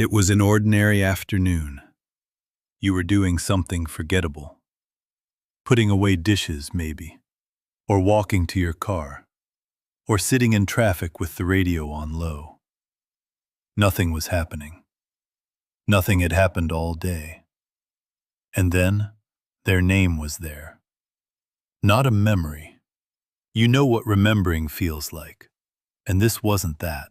It was an ordinary afternoon. You were doing something forgettable. Putting away dishes, maybe. Or walking to your car. Or sitting in traffic with the radio on low. Nothing was happening. Nothing had happened all day. And then, their name was there. Not a memory. You know what remembering feels like. And this wasn't that.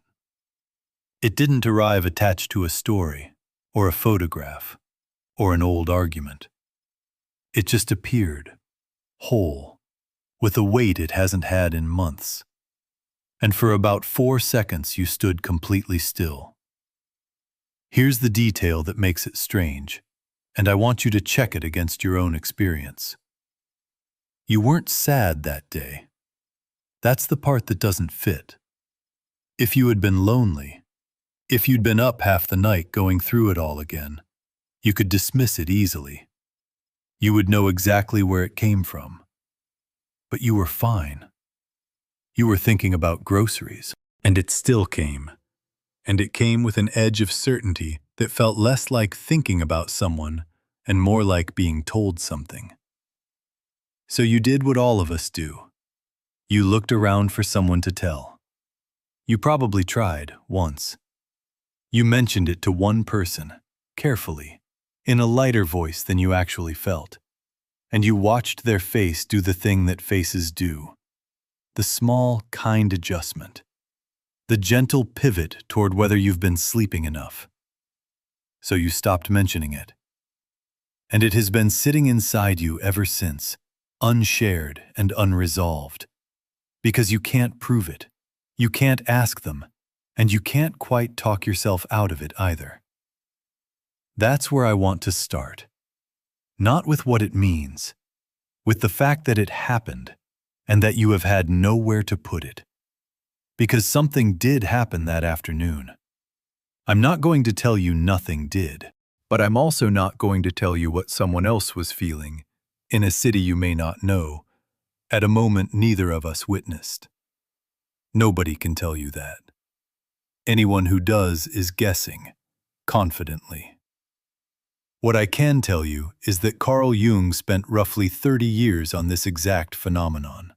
It didn't arrive attached to a story, or a photograph, or an old argument. It just appeared, whole, with a weight it hasn't had in months. And for about 4 seconds you stood completely still. Here's the detail that makes it strange, and I want you to check it against your own experience. You weren't sad that day. That's the part that doesn't fit. If you had been lonely, if you'd been up half the night going through it all again, you could dismiss it easily. You would know exactly where it came from. But you were fine. You were thinking about groceries, and it still came. And it came with an edge of certainty that felt less like thinking about someone and more like being told something. So you did what all of us do. You looked around for someone to tell. You probably tried, once. You mentioned it to one person, carefully, in a lighter voice than you actually felt. And you watched their face do the thing that faces do. The small, kind adjustment. The gentle pivot toward whether you've been sleeping enough. So you stopped mentioning it. And it has been sitting inside you ever since, unshared and unresolved. Because you can't prove it. You can't ask them. And you can't quite talk yourself out of it either. That's where I want to start. Not with what it means, with the fact that it happened, and that you have had nowhere to put it. Because something did happen that afternoon. I'm not going to tell you nothing did, but I'm also not going to tell you what someone else was feeling, in a city you may not know, at a moment neither of us witnessed. Nobody can tell you that. Anyone who does is guessing, confidently. What I can tell you is that Carl Jung spent roughly 30 years on this exact phenomenon.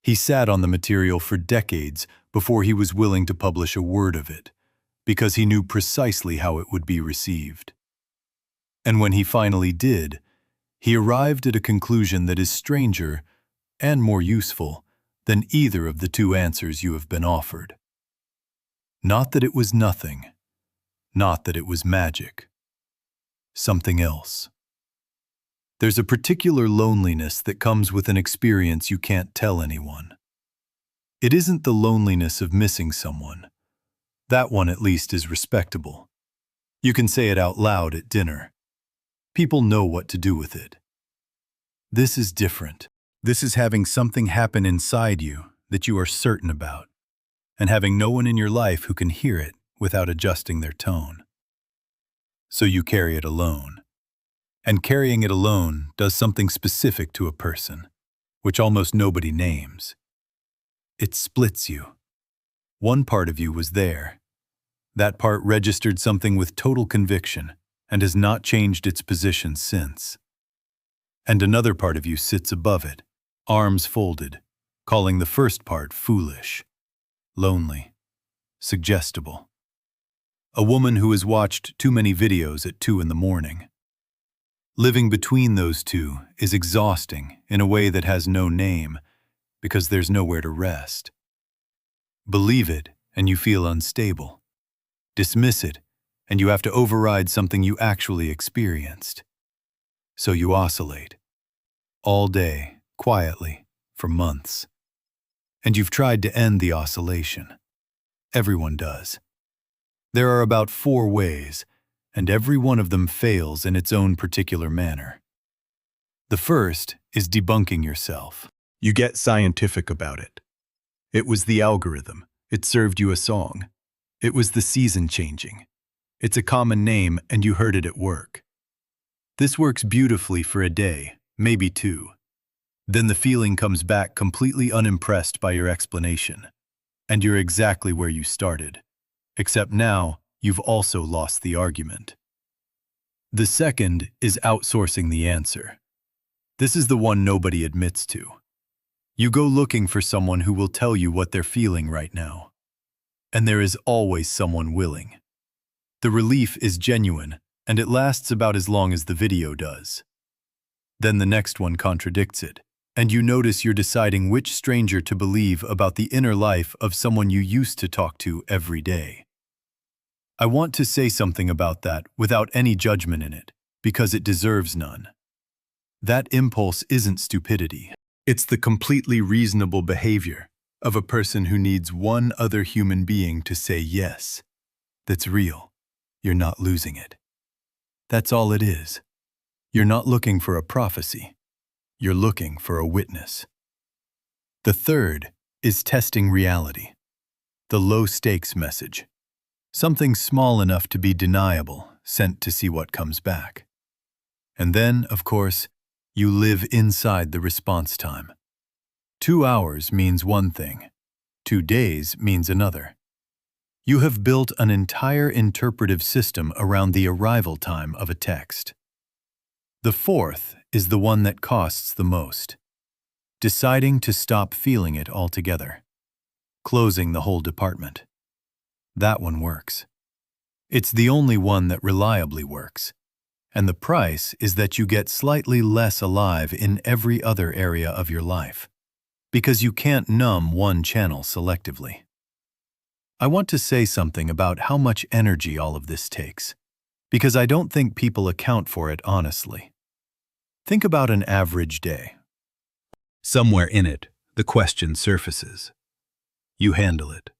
He sat on the material for decades before he was willing to publish a word of it, because he knew precisely how it would be received. And when he finally did, he arrived at a conclusion that is stranger and more useful than either of the two answers you have been offered. Not that it was nothing, not that it was magic. Something else. There's a particular loneliness that comes with an experience you can't tell anyone. It isn't the loneliness of missing someone. That one at least is respectable. You can say it out loud at dinner. People know what to do with it. This is different. This is having something happen inside you that you are certain about, and having no one in your life who can hear it without adjusting their tone. So you carry it alone. And carrying it alone does something specific to a person, which almost nobody names. It splits you. One part of you was there. That part registered something with total conviction and has not changed its position since. And another part of you sits above it, arms folded, calling the first part foolish, lonely, suggestible. A woman who has watched too many videos at 2 a.m. Living between those two is exhausting in a way that has no name, because there's nowhere to rest. Believe it, and you feel unstable. Dismiss it, and you have to override something you actually experienced. So you oscillate. All day, quietly, for months. And you've tried to end the oscillation. Everyone does. There are about 4 ways, and every one of them fails in its own particular manner. The first is debunking yourself. You get scientific about it. It was the algorithm. It served you a song. It was the season changing. It's a common name, and you heard it at work. This works beautifully for a day, maybe 2. Then the feeling comes back completely unimpressed by your explanation. And you're exactly where you started. Except now, you've also lost the argument. The second is outsourcing the answer. This is the one nobody admits to. You go looking for someone who will tell you what they're feeling right now. And there is always someone willing. The relief is genuine, and it lasts about as long as the video does. Then the next one contradicts it, and you notice you're deciding which stranger to believe about the inner life of someone you used to talk to every day. I want to say something about that without any judgment in it, because it deserves none. That impulse isn't stupidity. It's the completely reasonable behavior of a person who needs one other human being to say yes. That's real. You're not losing it. That's all it is. You're not looking for a prophecy. You're looking for a witness. The third is testing reality. The low-stakes message. Something small enough to be deniable, sent to see what comes back. And then, of course, you live inside the response time. 2 hours means one thing. 2 days means another. You have built an entire interpretive system around the arrival time of a text. The fourth is the one that costs the most. Deciding to stop feeling it altogether. Closing the whole department. That one works. It's the only one that reliably works. And the price is that you get slightly less alive in every other area of your life. Because you can't numb one channel selectively. I want to say something about how much energy all of this takes. Because I don't think people account for it honestly. Think about an average day. Somewhere in it, the question surfaces. You handle it.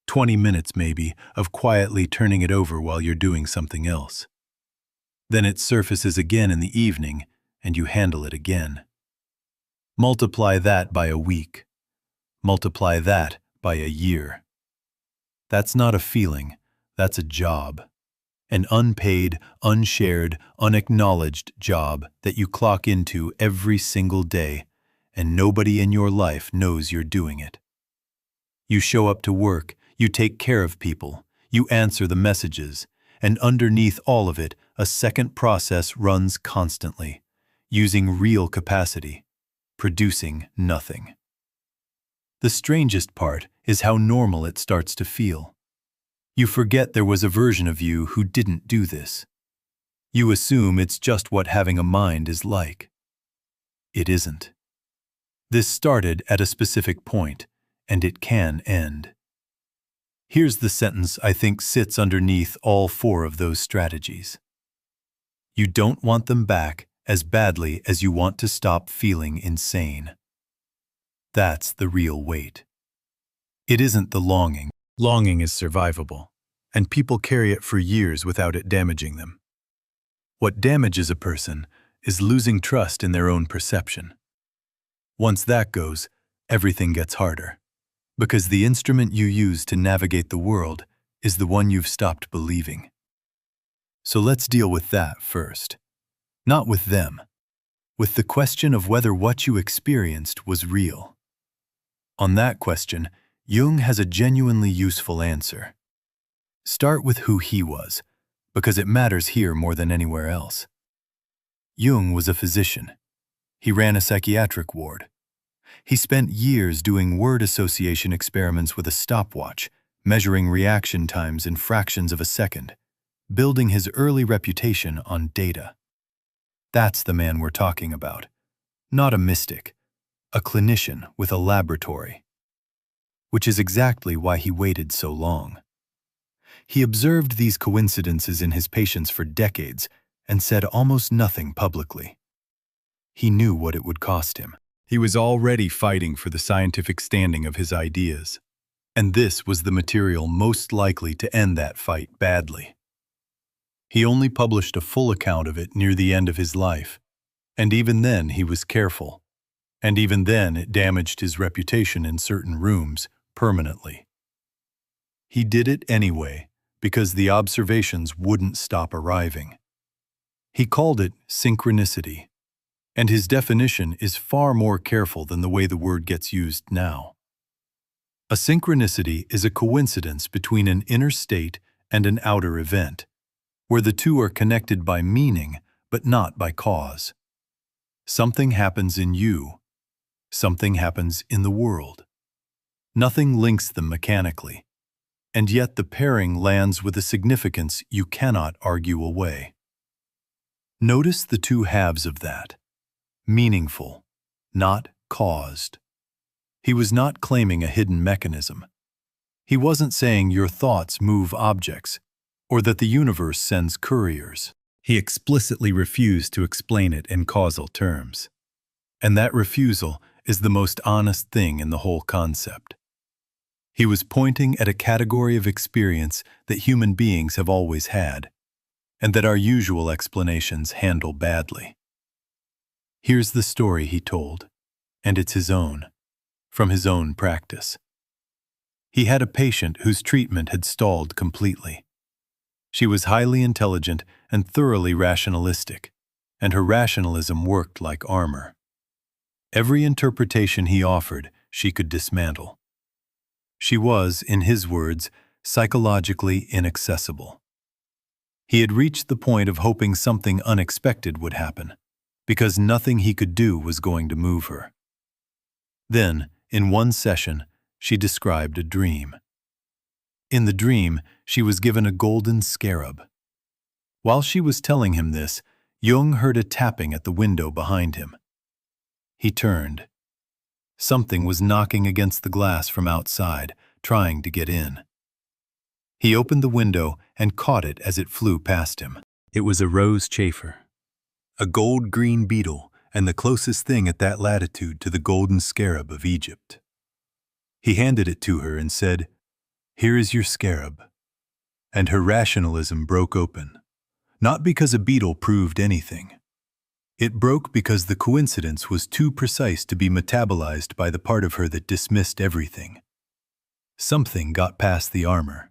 20 minutes maybe of quietly turning it over while you're doing something else. Then it surfaces again in the evening and you handle it again. Multiply that by a week. Multiply that by a year. That's not a feeling, that's a job. An unpaid, unshared, unacknowledged job that you clock into every single day, and nobody in your life knows you're doing it. You show up to work, you take care of people, you answer the messages, and underneath all of it, a second process runs constantly, using real capacity, producing nothing. The strangest part is how normal it starts to feel. You forget there was a version of you who didn't do this. You assume it's just what having a mind is like. It isn't. This started at a specific point, and it can end. Here's the sentence I think sits underneath all 4 of those strategies. You don't want them back as badly as you want to stop feeling insane. That's the real weight. It isn't the longing. Longing is survivable, and people carry it for years without it damaging them. What damages a person is losing trust in their own perception. Once that goes, everything gets harder, because the instrument you use to navigate the world is the one you've stopped believing. So let's deal with that first. Not with them, with the question of whether what you experienced was real. On that question, Jung has a genuinely useful answer. Start with who he was, because it matters here more than anywhere else. Jung was a physician. He ran a psychiatric ward. He spent years doing word association experiments with a stopwatch, measuring reaction times in fractions of a second, building his early reputation on data. That's the man we're talking about. Not a mystic, a clinician with a laboratory. Which is exactly why he waited so long. He observed these coincidences in his patients for decades and said almost nothing publicly. He knew what it would cost him. He was already fighting for the scientific standing of his ideas, and this was the material most likely to end that fight badly. He only published a full account of it near the end of his life, and even then he was careful, and even then it damaged his reputation in certain rooms permanently. He did it anyway because the observations wouldn't stop arriving. He called it synchronicity, and his definition is far more careful than the way the word gets used now. A synchronicity is a coincidence between an inner state and an outer event, where the two are connected by meaning but not by cause. Something happens in you. Something happens in the world. Nothing links them mechanically, and yet the pairing lands with a significance you cannot argue away. Notice the two halves of that. Meaningful, not caused. He was not claiming a hidden mechanism. He wasn't saying your thoughts move objects, or that the universe sends couriers. He explicitly refused to explain it in causal terms. And that refusal is the most honest thing in the whole concept. He was pointing at a category of experience that human beings have always had, and that our usual explanations handle badly. Here's the story he told, and it's his own, from his own practice. He had a patient whose treatment had stalled completely. She was highly intelligent and thoroughly rationalistic, and her rationalism worked like armor. Every interpretation he offered, she could dismantle. She was, in his words, psychologically inaccessible. He had reached the point of hoping something unexpected would happen, because nothing he could do was going to move her. Then, in one session, she described a dream. In the dream, she was given a golden scarab. While she was telling him this, Jung heard a tapping at the window behind him. He turned. Something was knocking against the glass from outside, trying to get in. He opened the window and caught it as it flew past him. It was a rose chafer, a gold-green beetle, and the closest thing at that latitude to the golden scarab of Egypt. He handed it to her and said, "Here is your scarab." And her rationalism broke open, not because a beetle proved anything. It broke because the coincidence was too precise to be metabolized by the part of her that dismissed everything. Something got past the armor.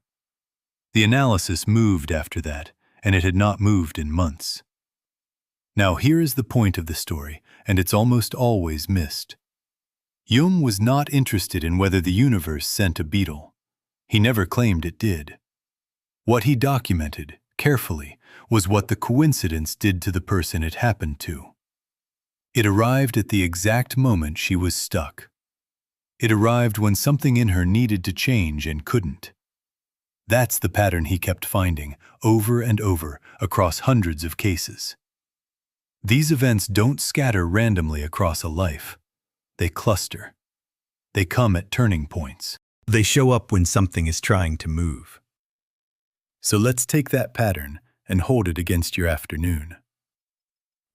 The analysis moved after that, and it had not moved in months. Now here is the point of the story, and it's almost always missed. Jung was not interested in whether the universe sent a beetle. He never claimed it did. What he documented, carefully, was what the coincidence did to the person it happened to. It arrived at the exact moment she was stuck. It arrived when something in her needed to change and couldn't. That's the pattern he kept finding, over and over, across hundreds of cases. These events don't scatter randomly across a life. They cluster. They come at turning points. They show up when something is trying to move. So let's take that pattern and hold it against your afternoon.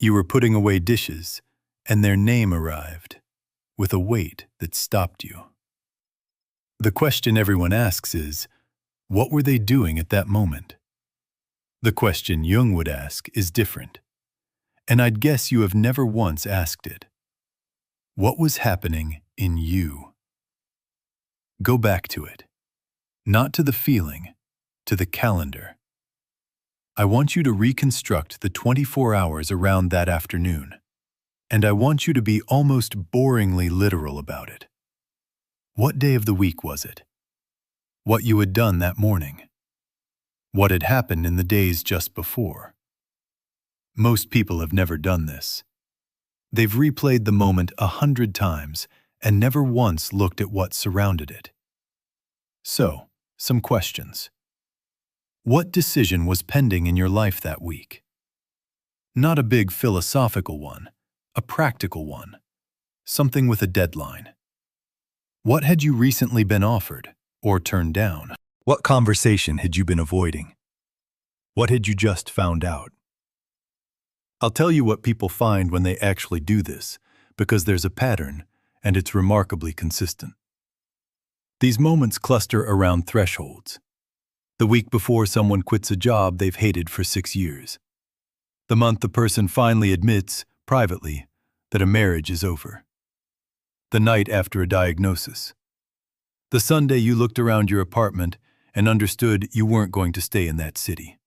You were putting away dishes, and their name arrived, with a weight that stopped you. The question everyone asks is, what were they doing at that moment? The question Jung would ask is different, and I'd guess you have never once asked it. What was happening in you? Go back to it, not to the feeling, to the calendar. I want you to reconstruct the 24 hours around that afternoon, and I want you to be almost boringly literal about it. What day of the week was it? What you had done that morning? What had happened in the days just before? Most people have never done this. They've replayed the moment 100 times and never once looked at what surrounded it. So, some questions. What decision was pending in your life that week? Not a big philosophical one, a practical one, something with a deadline. What had you recently been offered or turned down? What conversation had you been avoiding? What had you just found out? I'll tell you what people find when they actually do this, because there's a pattern, and it's remarkably consistent. These moments cluster around thresholds. The week before someone quits a job they've hated for 6 years. The month the person finally admits, privately, that a marriage is over. The night after a diagnosis. The Sunday you looked around your apartment and understood you weren't going to stay in that city.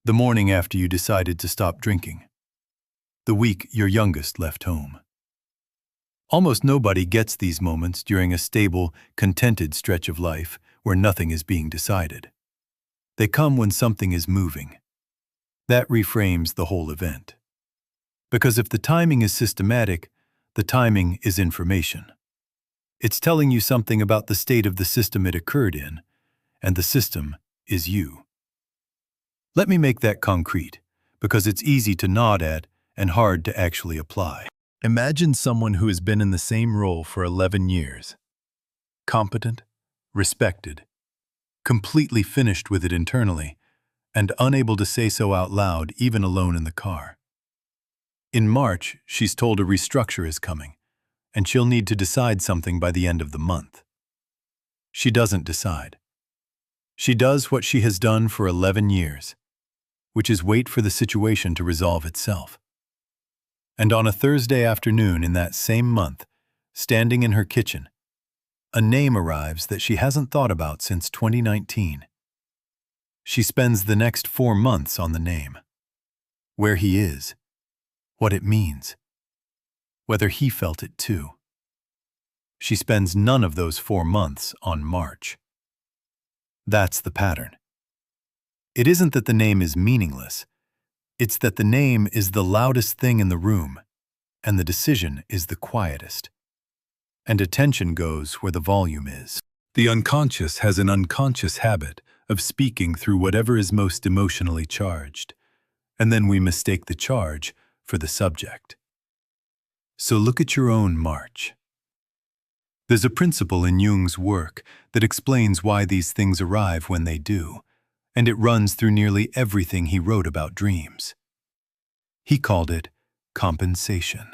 The morning after you decided to stop drinking. The week your youngest left home. Almost nobody gets these moments during a stable, contented stretch of life where nothing is being decided. They come when something is moving. That reframes the whole event. Because if the timing is systematic, the timing is information. It's telling you something about the state of the system it occurred in, and the system is you. Let me make that concrete, because it's easy to nod at and hard to actually apply. Imagine someone who has been in the same role for 11 years. Competent, respected, completely finished with it internally, and unable to say so out loud even alone in the car. In March, she's told a restructure is coming, and she'll need to decide something by the end of the month. She doesn't decide. She does what she has done for 11 years, which is wait for the situation to resolve itself. And on a Thursday afternoon in that same month, standing in her kitchen, a name arrives that she hasn't thought about since 2019. She spends the next 4 months on the name. Where he is, what it means, whether he felt it too. She spends none of those 4 months on March. That's the pattern. It isn't that the name is meaningless. It's that the name is the loudest thing in the room, and the decision is the quietest. And attention goes where the volume is. The unconscious has an unconscious habit of speaking through whatever is most emotionally charged, and then we mistake the charge for the subject. So look at your own March. There's a principle in Jung's work that explains why these things arrive when they do, and it runs through nearly everything he wrote about dreams. He called it compensation.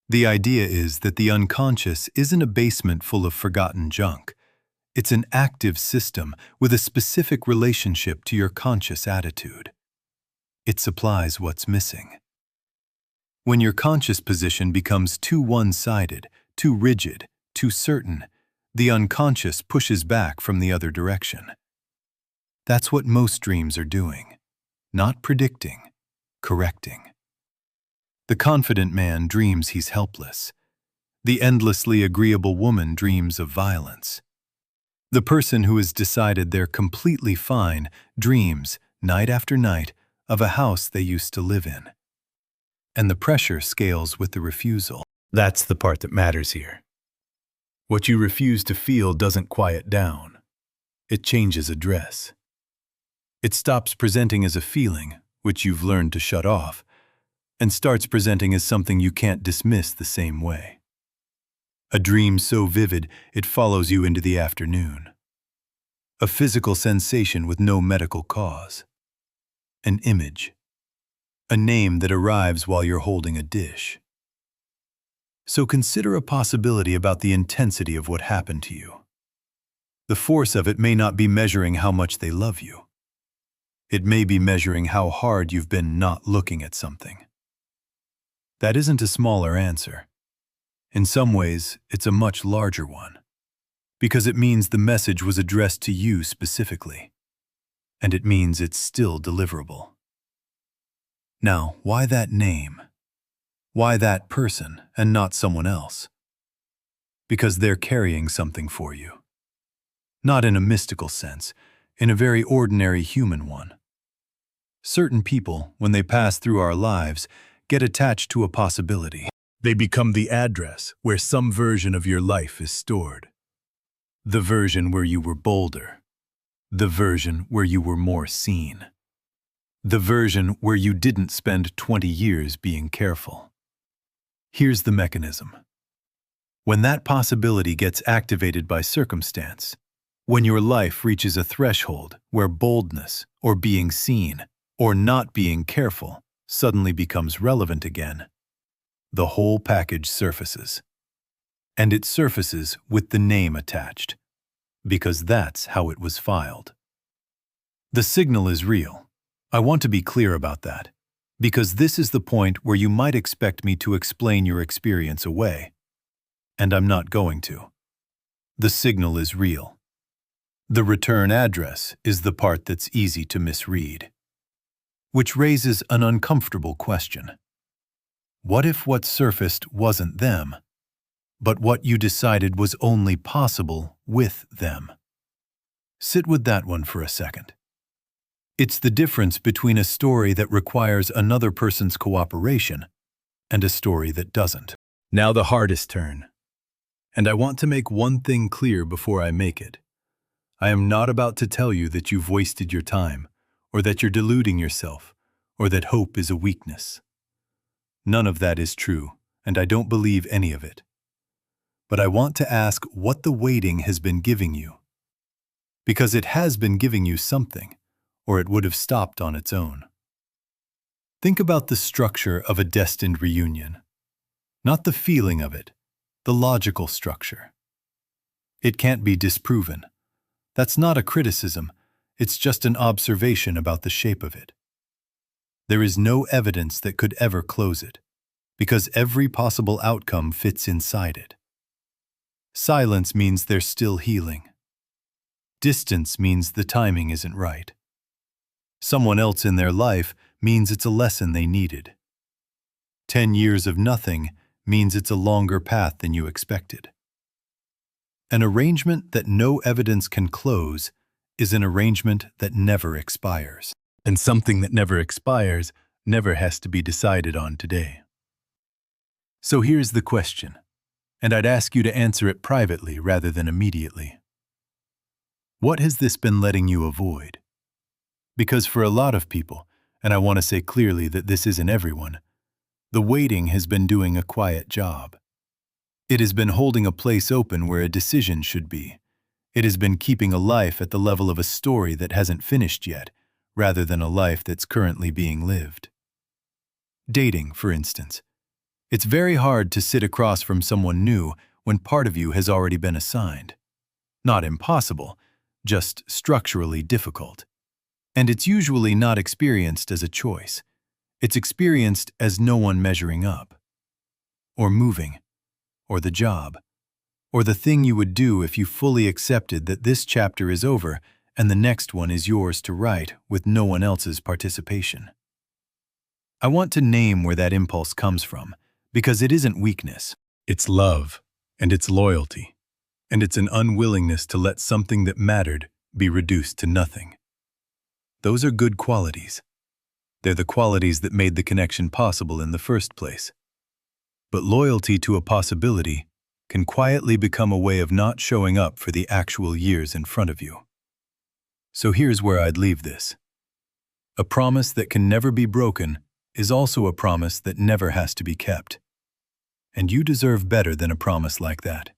The idea is that the unconscious isn't a basement full of forgotten junk. It's an active system with a specific relationship to your conscious attitude. It supplies what's missing. When your conscious position becomes too one-sided, too rigid, too certain, the unconscious pushes back from the other direction. That's what most dreams are doing. Not predicting, correcting. The confident man dreams he's helpless. The endlessly agreeable woman dreams of violence. The person who has decided they're completely fine dreams, night after night, of a house they used to live in. And the pressure scales with the refusal. That's the part that matters here. What you refuse to feel doesn't quiet down. It changes address. It stops presenting as a feeling, which you've learned to shut off, and starts presenting as something you can't dismiss the same way. A dream so vivid it follows you into the afternoon. A physical sensation with no medical cause. An image. A name that arrives while you're holding a dish. So consider a possibility about the intensity of what happened to you. The force of it may not be measuring how much they love you. It may be measuring how hard you've been not looking at something. That isn't a smaller answer. In some ways, it's a much larger one, because it means the message was addressed to you specifically, and it means it's still deliverable. Now, why that name? Why that person and not someone else? Because they're carrying something for you. Not in a mystical sense, in a very ordinary human one. Certain people, when they pass through our lives, get attached to a possibility. They become the address where some version of your life is stored. The version where you were bolder. The version where you were more seen. The version where you didn't spend 20 years being careful. Here's the mechanism. When that possibility gets activated by circumstance, when your life reaches a threshold where boldness, or being seen, or not being careful suddenly becomes relevant again, the whole package surfaces. And it surfaces with the name attached, because that's how it was filed. The signal is real. I want to be clear about that, because this is the point where you might expect me to explain your experience away, and I'm not going to. The signal is real. The return address is the part that's easy to misread, which raises an uncomfortable question. What if what surfaced wasn't them, but what you decided was only possible with them? Sit with that one for a second. It's the difference between a story that requires another person's cooperation and a story that doesn't. Now the hardest turn. And I want to make one thing clear before I make it. I am not about to tell you that you've wasted your time, or that you're deluding yourself, or that hope is a weakness. None of that is true, and I don't believe any of it. But I want to ask what the waiting has been giving you. Because it has been giving you something, or it would have stopped on its own. Think about the structure of a destined reunion. Not the feeling of it, the logical structure. It can't be disproven. That's not a criticism, it's just an observation about the shape of it. There is no evidence that could ever close it, because every possible outcome fits inside it. Silence means there's still healing. Distance means the timing isn't right. Someone else in their life means it's a lesson they needed. 10 years of nothing means it's a longer path than you expected. An arrangement that no evidence can close is an arrangement that never expires. And something that never expires never has to be decided on today. So here's the question, and I'd ask you to answer it privately rather than immediately. What has this been letting you avoid? Because for a lot of people, and I want to say clearly that this isn't everyone, the waiting has been doing a quiet job. It has been holding a place open where a decision should be. It has been keeping a life at the level of a story that hasn't finished yet, rather than a life that's currently being lived. Dating, for instance. It's very hard to sit across from someone new when part of you has already been assigned. Not impossible, just structurally difficult. And it's usually not experienced as a choice. It's experienced as no one measuring up. Or moving. Or the job. Or the thing you would do if you fully accepted that this chapter is over and the next one is yours to write with no one else's participation. I want to name where that impulse comes from, because it isn't weakness. It's love, and it's loyalty, and it's an unwillingness to let something that mattered be reduced to nothing. Those are good qualities. They're the qualities that made the connection possible in the first place. But loyalty to a possibility can quietly become a way of not showing up for the actual years in front of you. So here's where I'd leave this. A promise that can never be broken is also a promise that never has to be kept. And you deserve better than a promise like that.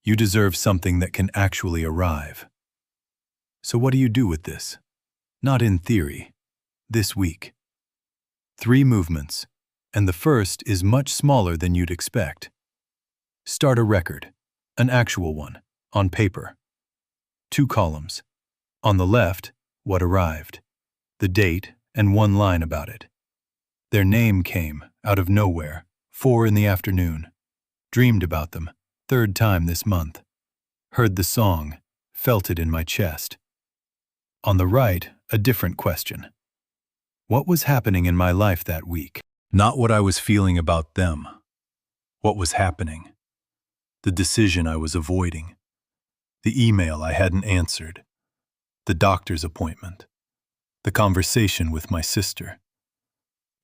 You deserve something that can actually arrive. So what do you do with this? Not in theory. This week. 3 movements, and the first is much smaller than you'd expect. Start a record, an actual one, on paper. 2 columns. On the left, what arrived, the date, and 1 line about it. Their name came out of nowhere, 4 in the afternoon. Dreamed about them, 3rd time this month. Heard the song, felt it in my chest. On the right, a different question. What was happening in my life that week? Not what I was feeling about them. What was happening? The decision I was avoiding. The email I hadn't answered. The doctor's appointment. The conversation with my sister.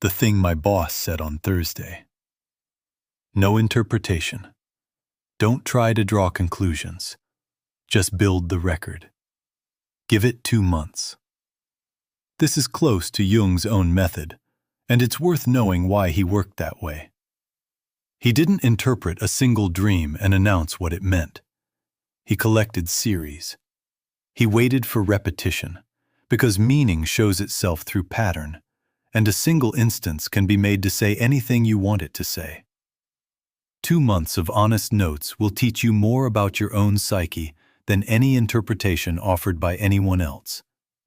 The thing my boss said on Thursday. No interpretation. Don't try to draw conclusions. Just build the record. Give it 2 months. This is close to Jung's own method, and it's worth knowing why he worked that way. He didn't interpret a single dream and announce what it meant. He collected series. He waited for repetition, because meaning shows itself through pattern, and a single instance can be made to say anything you want it to say. 2 months of honest notes will teach you more about your own psyche than any interpretation offered by anyone else,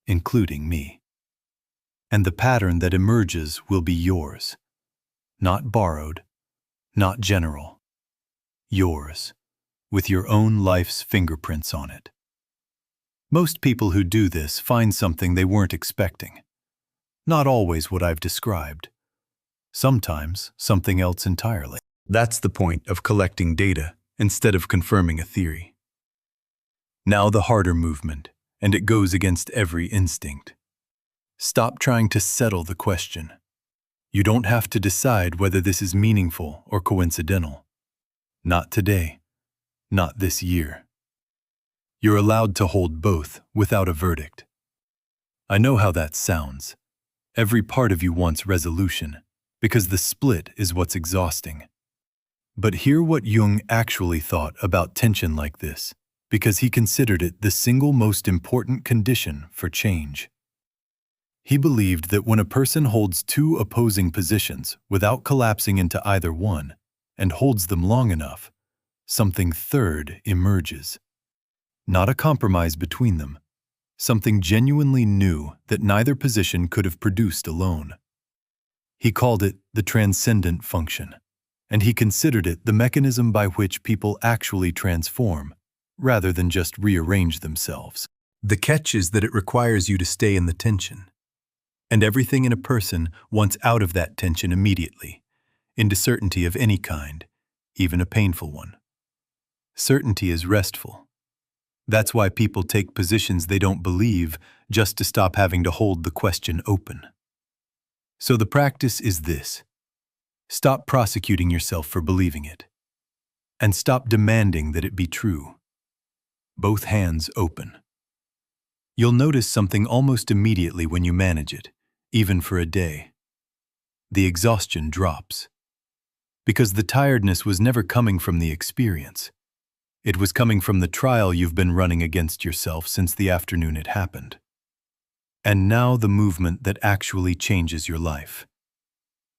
including me. And the pattern that emerges will be yours. Not borrowed, not general. Yours, with your own life's fingerprints on it. Most people who do this find something they weren't expecting. Not always what I've described. Sometimes something else entirely. That's the point of collecting data instead of confirming a theory. Now the harder movement, and it goes against every instinct. Stop trying to settle the question. You don't have to decide whether this is meaningful or coincidental. Not today. Not this year. You're allowed to hold both without a verdict. I know how that sounds. Every part of you wants resolution, because the split is what's exhausting. But hear what Jung actually thought about tension like this, because he considered it the single most important condition for change. He believed that when a person holds two opposing positions without collapsing into either one, and holds them long enough, something third emerges. Not a compromise between them, something genuinely new that neither position could have produced alone. He called it the transcendent function, and he considered it the mechanism by which people actually transform, rather than just rearrange themselves. The catch is that it requires you to stay in the tension. And everything in a person wants out of that tension immediately, into certainty of any kind, even a painful one. Certainty is restful. That's why people take positions they don't believe just to stop having to hold the question open. So the practice is this. Stop prosecuting yourself for believing it. And stop demanding that it be true. Both hands open. You'll notice something almost immediately when you manage it, even for a day. The exhaustion drops. Because the tiredness was never coming from the experience. It was coming from the trial you've been running against yourself since the afternoon it happened. And now the movement that actually changes your life.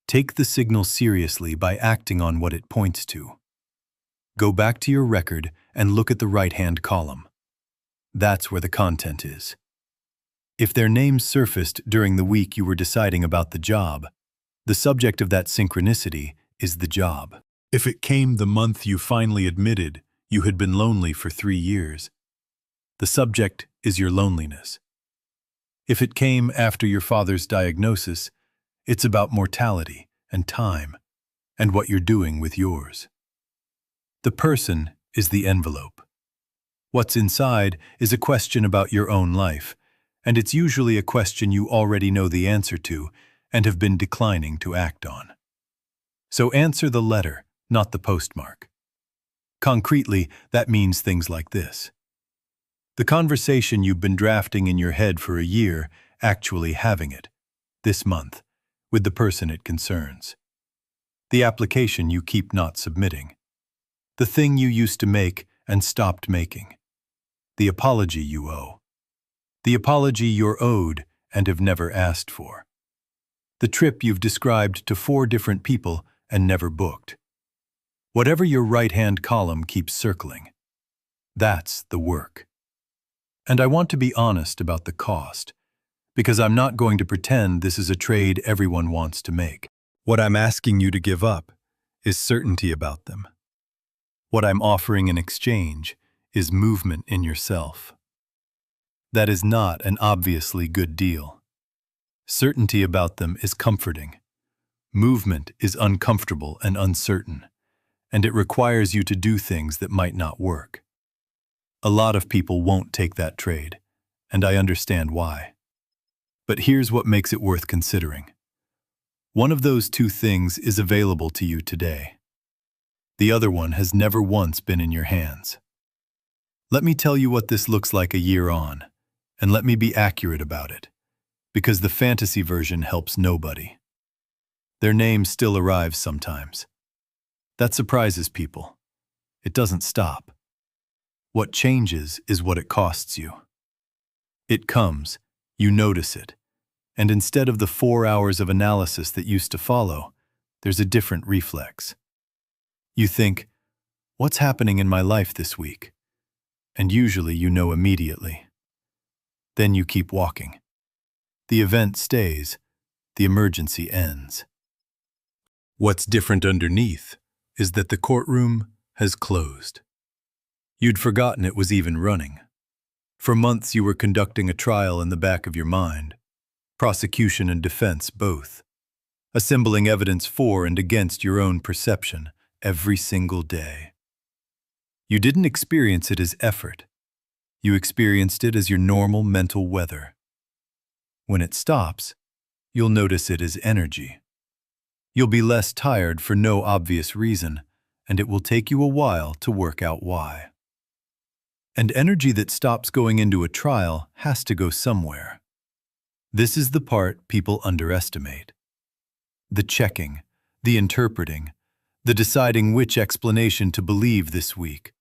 Take the signal seriously by acting on what it points to. Go back to your record and look at the right-hand column. That's where the content is. If their names surfaced during the week you were deciding about the job, the subject of that synchronicity is the job. If it came the month you finally admitted you had been lonely for 3 years, the subject is your loneliness. If it came after your father's diagnosis, it's about mortality and time and what you're doing with yours. The person is the envelope. What's inside is a question about your own life, and it's usually a question you already know the answer to and have been declining to act on. So answer the letter, not the postmark. Concretely, that means things like this. The conversation you've been drafting in your head for a year, actually having it, this month, with the person it concerns. The application you keep not submitting. The thing you used to make and stopped making. The apology you owe. The apology you're owed and have never asked for. The trip you've described to 4 different people and never booked. Whatever your right-hand column keeps circling. That's the work. And I want to be honest about the cost, because I'm not going to pretend this is a trade everyone wants to make. What I'm asking you to give up is certainty about them. What I'm offering in exchange is movement in yourself. That is not an obviously good deal. Certainty about them is comforting. Movement is uncomfortable and uncertain, and it requires you to do things that might not work. A lot of people won't take that trade, and I understand why. But here's what makes it worth considering. One of those 2 things is available to you today. The other one has never once been in your hands. Let me tell you what this looks like a year on, and let me be accurate about it, because the fantasy version helps nobody. Their name still arrives sometimes. That surprises people. It doesn't stop. What changes is what it costs you. It comes, you notice it, and instead of the 4 hours of analysis that used to follow, there's a different reflex. You think, what's happening in my life this week? And usually you know immediately. Then you keep walking. The event stays, the emergency ends. What's different underneath is that the courtroom has closed. You'd forgotten it was even running. For months you were conducting a trial in the back of your mind, prosecution and defense both, assembling evidence for and against your own perception every single day. You didn't experience it as effort. You experienced it as your normal mental weather. When it stops, you'll notice it as energy. You'll be less tired for no obvious reason, and it will take you a while to work out why. And energy that stops going into a trial has to go somewhere. This is the part people underestimate. The checking, the interpreting, the deciding which explanation to believe this week.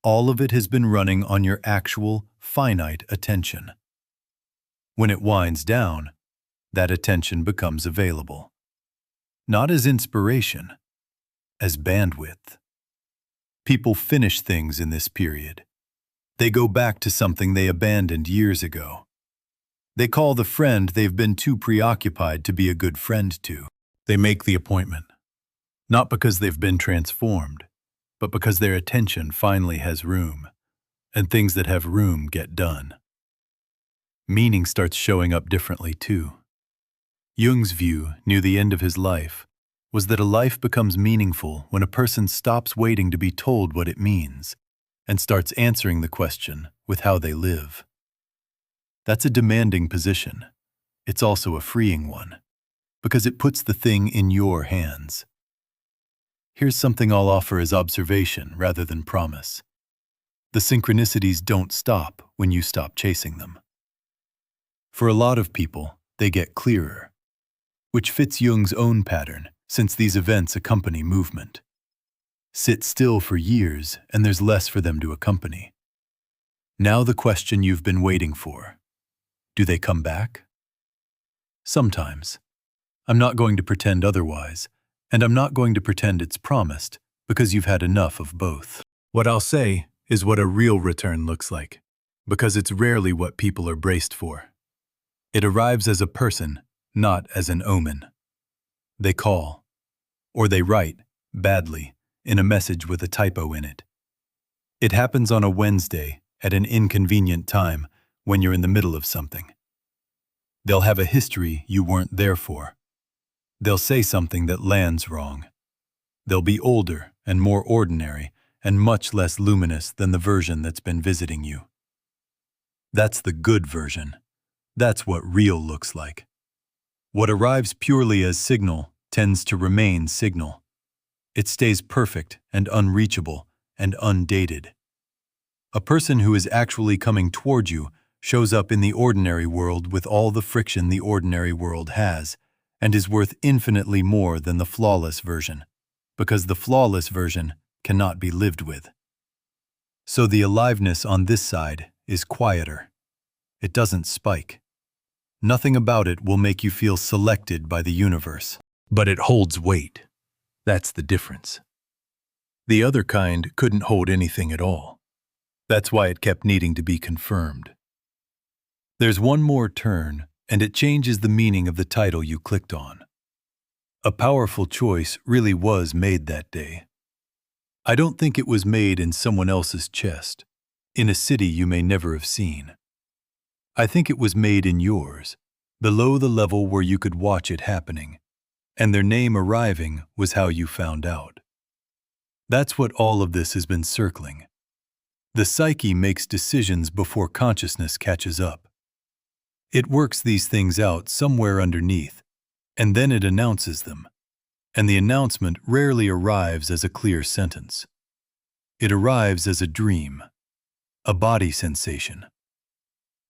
All of it has been running on your actual, finite attention. When it winds down, that attention becomes available. Not as inspiration, as bandwidth. People finish things in this period. They go back to something they abandoned years ago. They call the friend they've been too preoccupied to be a good friend to. They make the appointment, not because they've been transformed, but because their attention finally has room, and things that have room get done. Meaning starts showing up differently too. Jung's view, near the end of his life, was that a life becomes meaningful when a person stops waiting to be told what it means and starts answering the question with how they live. That's a demanding position. It's also a freeing one, because it puts the thing in your hands. Here's something I'll offer as observation rather than promise. The synchronicities don't stop when you stop chasing them. For a lot of people, they get clearer, which fits Jung's own pattern since these events accompany movement. Sit still for years and there's less for them to accompany. Now the question you've been waiting for. Do they come back? Sometimes. I'm not going to pretend otherwise, and I'm not going to pretend it's promised because you've had enough of both. What I'll say is what a real return looks like, because it's rarely what people are braced for. It arrives as a person, not as an omen. They call, or they write, badly, in a message with a typo in it. It happens on a Wednesday at an inconvenient time when you're in the middle of something. They'll have a history you weren't there for. They'll say something that lands wrong. They'll be older and more ordinary and much less luminous than the version that's been visiting you. That's the good version. That's what real looks like. What arrives purely as signal tends to remain signal. It stays perfect and unreachable and undated. A person who is actually coming toward you shows up in the ordinary world with all the friction the ordinary world has, and is worth infinitely more than the flawless version, because the flawless version cannot be lived with. So the aliveness on this side is quieter. It doesn't spike. Nothing about it will make you feel selected by the universe, but it holds weight. That's the difference. The other kind couldn't hold anything at all. That's why it kept needing to be confirmed. There's one more turn, and it changes the meaning of the title you clicked on. A powerful choice really was made that day. I don't think it was made in someone else's chest, in a city you may never have seen. I think it was made in yours, below the level where you could watch it happening, and their name arriving was how you found out. That's what all of this has been circling. The psyche makes decisions before consciousness catches up. It works these things out somewhere underneath, and then it announces them, and the announcement rarely arrives as a clear sentence. It arrives as a dream, a body sensation,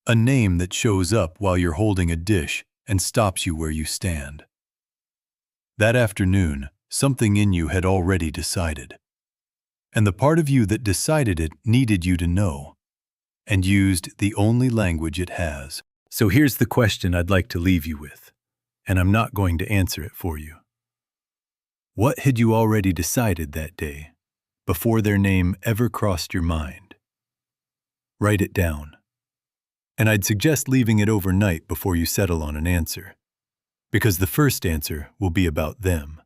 a name that shows up while you're holding a dish and stops you where you stand. That afternoon, something in you had already decided, and the part of you that decided it needed you to know, and used the only language it has. So here's the question I'd like to leave you with, and I'm not going to answer it for you. What had you already decided that day, before their name ever crossed your mind? Write it down. And I'd suggest leaving it overnight before you settle on an answer, because the first answer will be about them.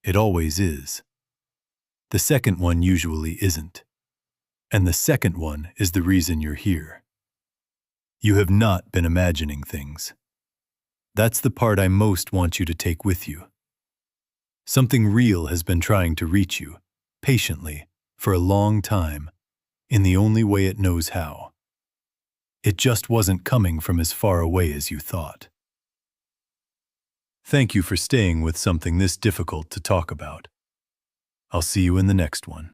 It always is. The second one usually isn't. And the second one is the reason you're here. You have not been imagining things. That's the part I most want you to take with you. Something real has been trying to reach you, patiently, for a long time, in the only way it knows how. It just wasn't coming from as far away as you thought. Thank you for staying with something this difficult to talk about. I'll see you in the next one.